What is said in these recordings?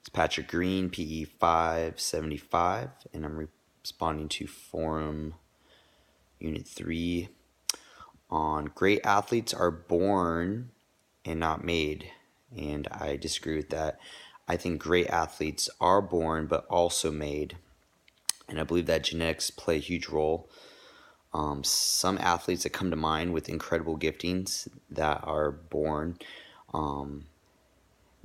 It's Patrick Green, PE 575, and I'm responding to Forum Unit 3 on great athletes are born and not made. And I disagree with that. I think great athletes are born but also made. And I believe that genetics play a huge role. Some athletes that come to mind with incredible giftings that are born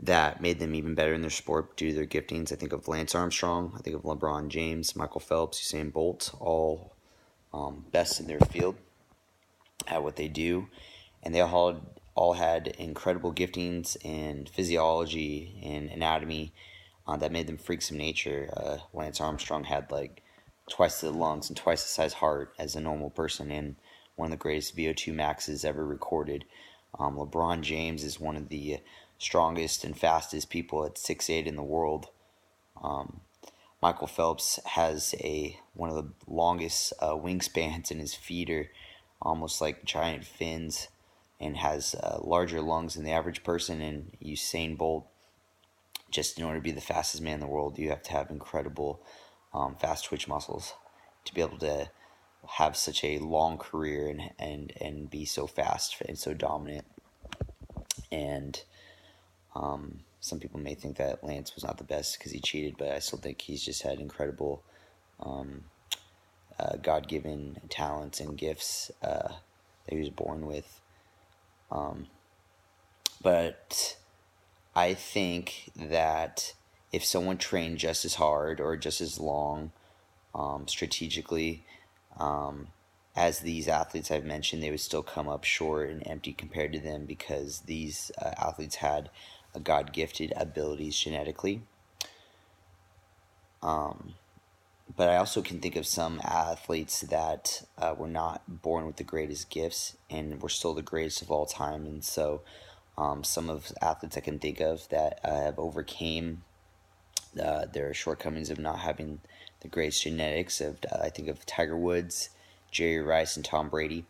that made them even better in their sport due to their giftings. I think of Lance Armstrong, I think of LeBron James, Michael Phelps, Usain Bolt, all best in their field at what they do. And they all had incredible giftings in physiology and anatomy that made them freaks of nature. Lance Armstrong had like twice the lungs and twice the size heart as a normal person, and one of the greatest VO2 maxes ever recorded. LeBron James is one of the strongest and fastest people at 6'8" in the world. Michael Phelps has one of the longest wingspans, and his feet are almost like giant fins, and has larger lungs than the average person. And Usain Bolt, just in order to be the fastest man in the world, you have to have incredible fast twitch muscles to be able to have such a long career and be so fast and so dominant. And some people may think that Lance was not the best because he cheated, but I still think he's just had incredible God-given talents and gifts that he was born with. But I think that if someone trained just as hard or just as long strategically as these athletes I've mentioned, they would still come up short and empty compared to them, because these athletes had God-gifted abilities genetically. But I also can think of some athletes that were not born with the greatest gifts and were still the greatest of all time. And so some of the athletes I can think of that have overcame their shortcomings of not having the greatest genetics. I think of Tiger Woods, Jerry Rice, and Tom Brady.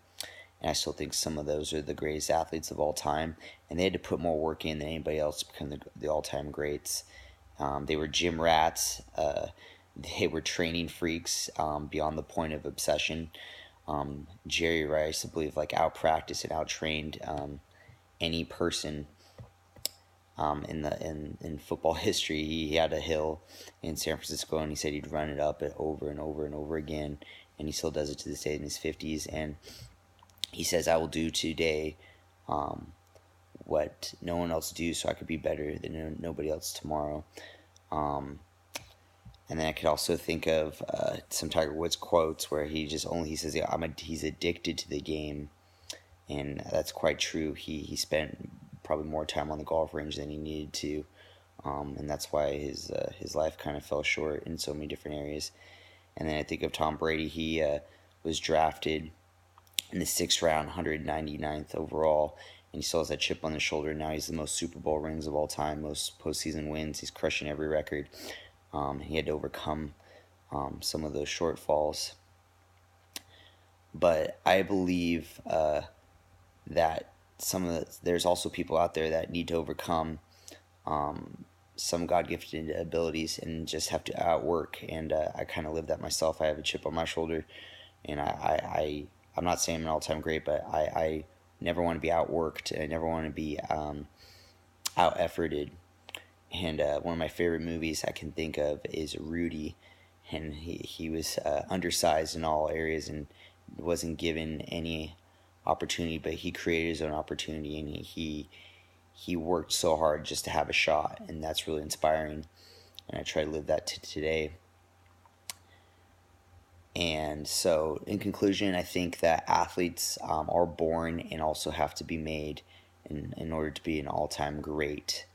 And I still think some of those are the greatest athletes of all time. And they had to put more work in than anybody else to become the all-time greats. They were gym rats. They were training freaks beyond the point of obsession. Jerry Rice, I believe, out-practiced and out-trained any person in football history. He had a hill in San Francisco, and he said he'd run it up over and over and over again. And he still does it to this day in his 50s. And he says, I will do today what no one else do, so I could be better than nobody else tomorrow. And then I could also think of some Tiger Woods quotes where he says, yeah, he's addicted to the game. And that's quite true. He spent probably more time on the golf range than he needed to. And that's why his life kind of fell short in so many different areas. And then I think of Tom Brady. He was drafted in the 6th round, 199th overall, and he still has that chip on his shoulder. Now he's the most Super Bowl rings of all time, most postseason wins. He's crushing every record. He had to overcome some of those shortfalls. But I believe that there's also people out there that need to overcome some God-gifted abilities and just have to outwork. And I kind of live that myself. I have a chip on my shoulder, and I'm not saying I'm an all-time great, but I never want to be outworked. I never want to be out-efforted. And one of my favorite movies I can think of is Rudy. And he was undersized in all areas and wasn't given any opportunity, but he created his own opportunity, and he worked so hard just to have a shot, and that's really inspiring. And I try to live that today. And so, in conclusion, I think that athletes are born and also have to be made in order to be an all-time great.